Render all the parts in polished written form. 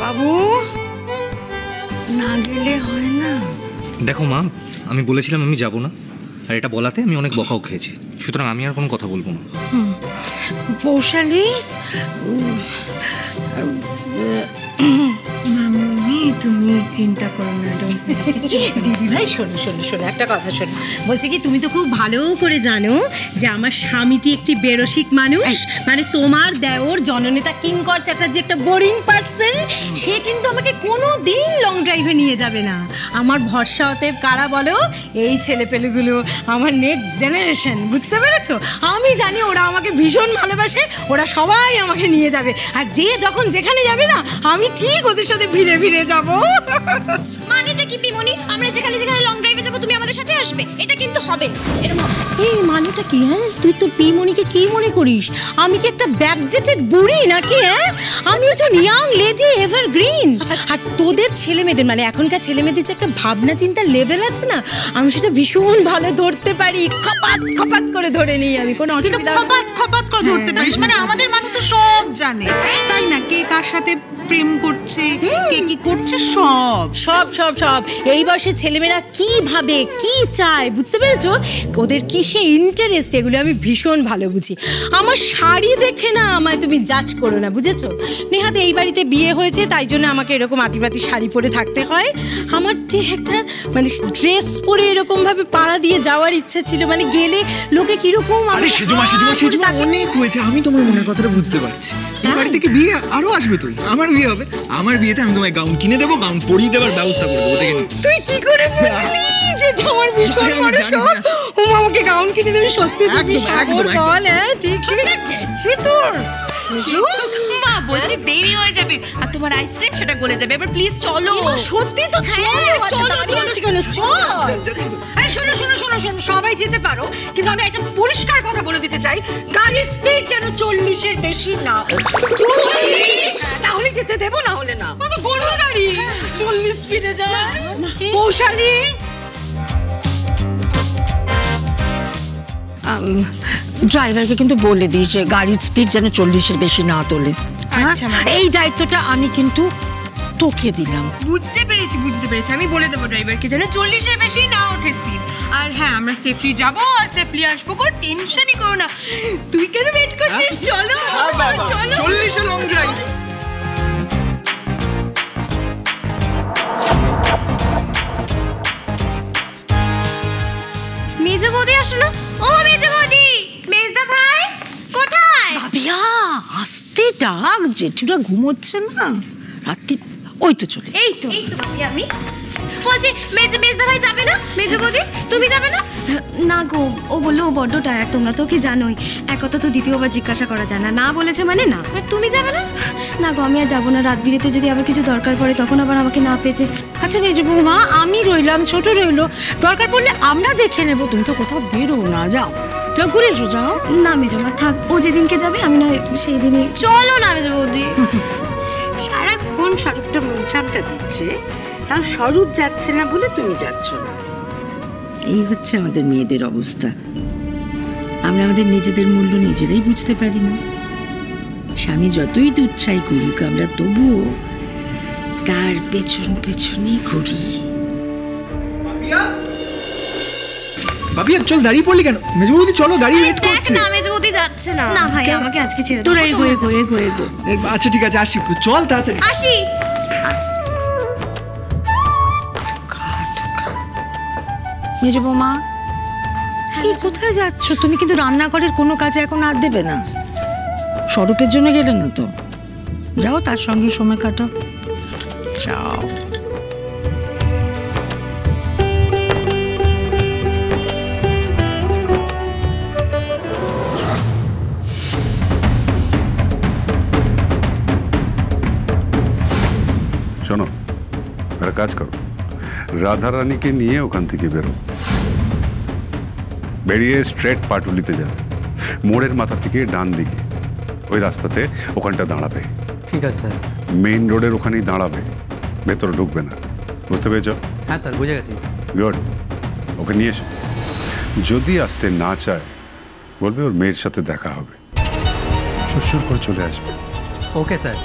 বাবু না গেলে হয় না। দেখো মা, আমি বলেছিলাম আমি যাব না, আর এটা বলাতে আমি অনেক বকাও খেয়েছি, সুতরাং আমি আর কোনো কথা বলবো না। পৌশালী, মামনি তুমি চিন্তা করো না। দিদি ভাই শোনো শোনো শোনো, একটা কথা শোনো। বলছি কি, তুমি তো খুব ভালো করে জানো যে আমার স্বামীটি একটি বেরসিক মানুষ, মানে তোমার দেওর জননেতা কিঙ্কর চ্যাটার্জি একটা বোরিং পার্সন। সে কিন্তু আমাকে কোনো দিন লং ড্রাইভে নিয়ে যাবে না। আমার ভরসা অতএব কারা বলো? এই ছেলেপেলেগুলো, আমার নেক্সট জেনারেশন, বুঝতে পেরেছো? আমি জানি ওরা আমাকে ভীষণ ভালোবাসে, ওরা সবাই আমাকে নিয়ে যাবে, আর যে যখন যেখানে যাবে না আমি ঠিক ওদের সাথে ভিড়ে ভিড়ে যাব। মানেটা কি পিমনি? আমরা যেখানে যেখানে লং ড্রাইভে যাব তুমি আমাদের সাথে আসবে? এটা কিন্তু হবে না। এই মানেটা কি? হ্যাঁ, তুই তোর পিমনিকে কি মনে করিস? আমি কি একটা ব্যাকডেটেড বুড়ি নাকি? হ্যাঁ, আমি একজন ইয়াং লেডি, এভারগ্রিন। আর তোদের ছেলেমেয়েদের, মানে এখনকার ছেলেমেয়েদের যে একটা ভাবনা চিন্তার লেভেল আছে না, আমি সেটা ভীষণ ভালো ধরতে পারি। খপাত খপাত করে ধরে নিই আমি, কোনো অসুবিধা নেই। খপাত খপাত করে ধরতে পারিস? মানে আমাদের মানুষ তো সব জানে, তাই না? কে কার সাথে প্রেম করছে, কে কি করছে, সব সব সব সব এই বয়সের ছেলেমেয়েরা কি ভাবে, কি চায়, বুঝতে পেরেছো? ওদের কিসে ইন্টারেস্ট, এগুলো আমি ভীষণ ভালো বুঝি। আমার শাড়ি দেখে না আমায় তুমি জাজ করো না, বুঝেছো? নেহাতে এই বাড়িতে বিয়ে হয়েছে, তাই জন্য আমাকে এরকম আতিপাতি শাড়ি পরে থাকতে হয়। আমার যে একটা মানে ড্রেস পরে এরকম ভাবে পাড়া দিয়ে যাওয়ার ইচ্ছা ছিল, মানে গেলে লোকে কিরকম। আরে সেজমা অনেক হয়েছে, আমি তোমার মনের কথাটা বুঝতে পারছি। এই বাড়ি থেকে বিয়ে আরো আসবে, তুই আমার বিয়ে হবে, আমার বিয়েতে আমি তোমায় গাউন কিনে দেবো, গাউন পরিয়ে দেওয়ার ব্যবস্থা করে দেবো। দেখে তুই কি করে বুঝলি যে আমার ভীষণ বড় শখ ও আমাকে গাউন কিনে দেবে? সত্যি তুমি সাগর বল? হ্যাঁ ঠিক ঠিক গেছে তোর। মা বলছি দেরি হয়ে যাবে, আর তোমার আইসক্রিম সেটা গলে যাবে। এবার প্লিজ চলো। সত্যি তো চলো, চলছি কেন? চল। এই শোনো শোনো শোনো শোনো, সবাই যেতে পারো, কিন্তু আমি একটা পরিষ্কার কথা বলে দিতে চাই, গাড়ির স্পিড যেন 40-এর বেশি না। 40? তাহলে যেতে দেবো, না হলে না। তো গরু গাড়ি 40 স্পিডে যায়। পৌশালী, ড্রাইভারকে কিন্তু বলে দিই যে গাড়ির স্পিড যেন 40-এর বেশি না তোলে। এই দায়িত্বটা আমি কিন্তু তোকে দিলাম। বুঝতে পেরেছি বুঝতে পেরেছি, আমি বলে দেবো ড্রাইভারকে যেন 40-এর বেশি না ওঠে স্পিড। আর হ্যাঁ, আমরা সেফলি যাবো আর সেফলি আসবো, কোনো টেনশনই করো না। তুই কেন ওয়েট করছিস? চলো চলো। 40-এ লং ড্রাইভ। মেজো বৌদি আসলো। ও মেজো বৌদি, মেজদা ভাই কোথায়? ভাবিয়া আস্তে ডাক, জেঠুরা ঘুমোচ্ছে না রাত্রি। ওই তো চলে, এই তো ভাবি, আমি বলছি মেজদা ভাই যাবে না? মেজো বৌদি তুমি যাবে না? না গো, ও বললো ও বড্ড টায়ার্ড, তোমরা তো কি জানোই, এক কথা তো দ্বিতীয়বার জিজ্ঞাসা করা যায় না, না বলেছে মানে না। আর তুমি যাবে না? না গো, আমি আর যাবো না, রাত বিরেতে যদি আবার কিছু দরকার পড়ে তখন আবার আমাকে না পেয়েছে। আচ্ছা মেজো বৌমা, আমি রইলাম, ছোট রইলো, দরকার পড়লে আমরা দেখে নেবো। তুমি তো কোথাও বেরো না, যাও যাও ঘুরে এসো, যাও। না মেজো মা থাক, ও যেদিনকে যাবে আমি নয় সেই দিনই। চলো না মেজো বৌদি। সারাক্ষণ স্বরূপটা মন চাপটা দিচ্ছে, তাও স্বরূপ যাচ্ছে না বলে তুমি যাচ্ছ না। এই হচ্ছে আমাদের মেয়েদের অবস্থা। আমরা আমাদের নিজেদের মূল্য নিজেরাই বুঝতে পারি না। স্বামী যতই দুচ্ছাই করুক, আমরা তবুও তার পেছন পেছনই ঘুরি। ভাবিয়া চল, দাঁড়িয়ে পড়লি কেন? মেজবৌদি চলো, গাড়ি ওয়েট করছে। না মেজো বৌদি যাচ্ছে না। না ভাই, আমাকে আজকে ছেড়ে দাও। তোরা এগো এগো এগো এগো। আচ্ছা ঠিক আছে, আসি, চল তাড়াতাড়ি। আসি। মেজো বৌমা, এই কোথায় যাচ্ছ? তুমি কিন্তু রান্নাঘরের কোনো কাজে এখন আর দেবে না। স্বরূপের জন্য গেলে না তো, যাও তার সঙ্গে সময় কাটাও, যাও। শোনো, একটা কাজ করো, রাধা রানীকে নিয়ে ওখান থেকে বেরো, বেরিয়ে স্ট্রেট পাটুলিতে যাবে, মোড়ের মাথা থেকে ডান দিকে ওই রাস্তাতে ওখানটা দাঁড়াবে। ঠিক আছে স্যার। মেইন রোডের ওখানেই দাঁড়াবে, ভেতরে ঢুকবে না, বুঝতে পেরেছ? হ্যাঁ স্যার, বুঝে গেছি। গুড, ওকে নিয়ে এসো। যদি আসতে না চায় বলবে ওর মেয়ের সাথে দেখা হবে, সুর করে চলে আসবে। Okay sir.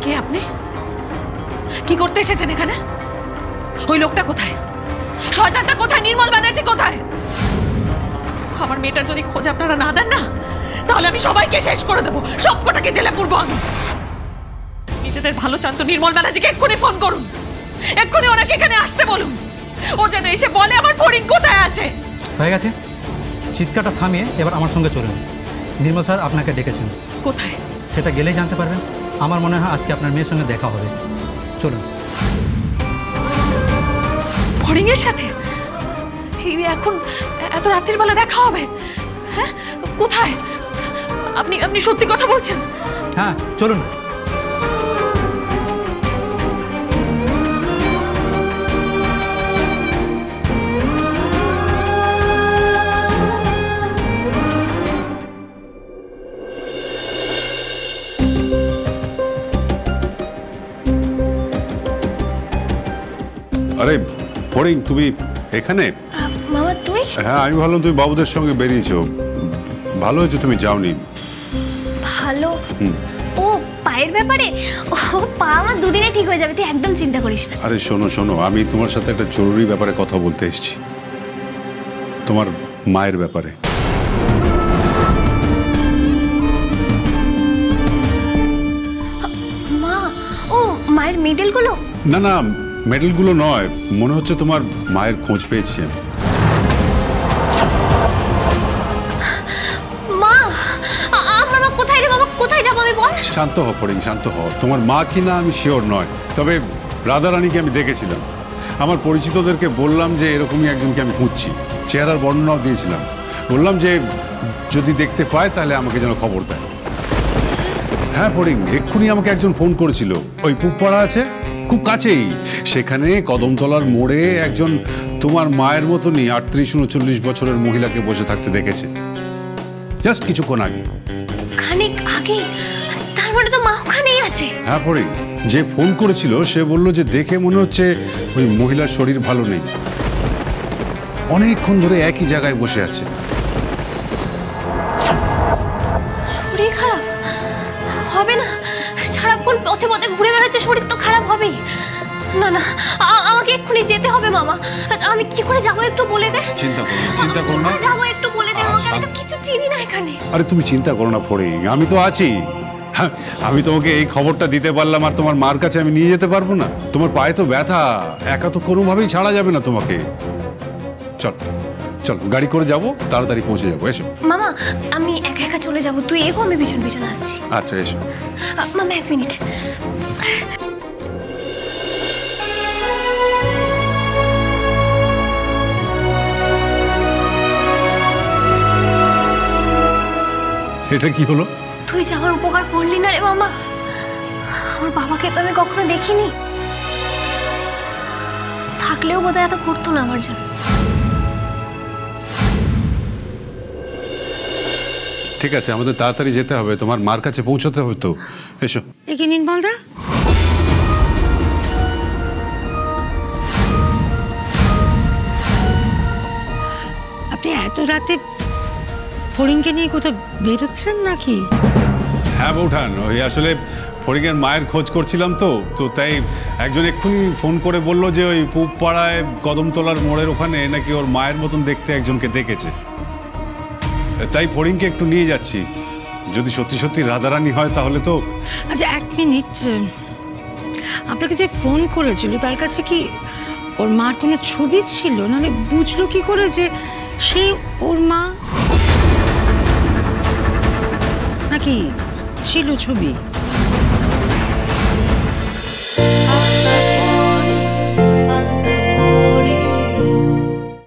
কে আপনি? কি করতে এসেছেন এখানে? ওই লোকটা কোথায়? শয়তানটা কোথায়? নির্মল ব্যানার্জি কোথায়? আমার মেয়েটার যদি খোঁজ আপনারা না দেন না, তাহলে আমি সবাইকে শেষ করে দেবো, সবকটাকে জেলে পুরবো আমি। নিজেদের ভালো চান তো নির্মল ব্যানার্জিকে এক্ষুনি ফোন করুন, এক্ষুনি ওনাকে এখানে আসতে বলুন। ও যেন এসে বলে আমার ফড়িং কোথায় আছে। হয়ে গেছে, চিৎকারটা থামিয়ে এবার আমার সঙ্গে চলুন। নির্মল স্যার আপনাকে ডেকেছেন। কোথায়? সেটা গেলেই জানতে পারবেন। আমার মনে হয় আজকে আপনার মেয়ের সঙ্গে দেখা হবে। চলুন। ফড়িংয়ের সাথে এখন এত রাত্রির বেলা দেখা হবে? হ্যাঁ, কোথায়? আপনি সত্যি কথা বলছেন? হ্যাঁ, চলুন। আরে ফড়িং, তুমি এখানে? মামা তুই? হ্যাঁ, আমি ভাবলাম তুমি বাবুদের সঙ্গে বেরিয়েছো। ভালো হয়েছে তুমি যাওনি। ভালো? ও পায়ের ব্যাপারে? ও পা আমার দুদিনে ঠিক হয়ে যাবে, তুই একদম চিন্তা করিস না। আরে শোনো শোনো, আমি তোমার সাথে একটা জরুরি ব্যাপারে কথা বলতে এসেছি, তোমার মায়ের ব্যাপারে। মা, ও মায়ের মেডেলগুলো? না না, মেডেলগুলো নয়, মনে হচ্ছে তোমার মায়ের খোঁজ পেয়েছি আমি। মা, আমার মা কোথায় রে বাবা? কোথায় যাবো আমি বল? শান্ত হও ফড়িং, শান্ত হও। তোমার মা কি না আমি শিওর নয়, তবে রাধারানীকে আমি দেখেছিলাম। আমার পরিচিতদেরকে বললাম যে এরকমই একজনকে আমি খুঁজছি, চেহারার বর্ণনাও দিয়েছিলাম। বললাম যে যদি দেখতে পায় তাহলে আমাকে যেন খবর দেয়। হ্যাঁ ফড়িং, এক্ষুনি আমাকে একজন ফোন করেছিল। ওই পুবপাড়া আছে খুব কাছেই, সেখানে কদমতলার মোড়ে একজন তোমার মায়ের মতনই 38-39 বছরের মহিলাকে বসে থাকতে দেখেছে জাস্ট কিছুক্ষণ আগে। খানিক আগে? তার মানে তো মা ওখানেই আছে। হ্যাঁ ফড়িং, যে ফোন করেছিল সে বলল যে দেখে মনে হচ্ছে ওই মহিলার শরীর ভালো নেই, অনেকক্ষণ ধরে একই জায়গায় বসে আছে। শরীর খারাপ হবে না? সারাক্ষণ পথে পথে ঘুরে বেড়াচ্ছে, শরীর তো খারাপ হবেই। না না, আমাকে এক্ষুনি যেতে হবে মামা। আমি কি করে যাবো একটু বলে দে। চিন্তা করো না, চিন্তা করো না, যাবো একটু বলে দে আমাকে, আমি তো কিছু চিনি না এখানে। আরে তুমি চিন্তা করো না ফড়িং, আমি তো আছি। হ্যাঁ, আমি তোমাকে এই খবরটা দিতে পারলাম, আর তোমার মার কাছে আমি নিয়ে যেতে পারবো না? তোমার পায়ে তো ব্যথা, একা তো কোনোভাবেই ছাড়া যাবে না তোমাকে। চল চল, গাড়ি করে যাবো, তাড়াতাড়ি পৌঁছে যাবো। এসো মামা, আমি একা একা চলে যাবো, তুই এগো, আমি পিছন পিছন আসছি। আচ্ছা এসো। মামা 1 মিনিট। এটা কি হলো? তুই যে আমার উপকার করলি না রে মামা। আমার বাবাকে তো আমি কখনো দেখিনি, থাকলেও বোধহয় এত করতো না আমার জন্য। ঠিক আছে, আমাদের তাড়াতাড়ি যেতে হবে, তোমার মার কাছে পৌঁছতে হবে তো। এসো। একে নির্মলদা, আপনি এত রাতে ফড়িংকে নিয়ে কোথাও বেরোচ্ছেন নাকি? হ্যাঁ বৌঠান, ওই আসলে ফড়িংয়ের মায়ের খোঁজ করছিলাম তো তাই একজন এক্ষুনি ফোন করে বলল যে ওই পুব পাড়ায় কদমতলার মোড়ের ওখানে নাকি ওর মায়ের মতন দেখতে একজনকে দেখেছে। তাই ফড়িংকে একটু নিয়ে যাচ্ছি, যদি সত্যি সত্যি রাধারানী হয় তাহলে তো। আচ্ছা 1 মিনিট, আপনাকে যে ফোন করেছিল তার কাছে কি ওর মার কোনো ছবি ছিল? নাহলে বুঝলো কি করে যে সে ওর মা? নাকি ছিল ছবি?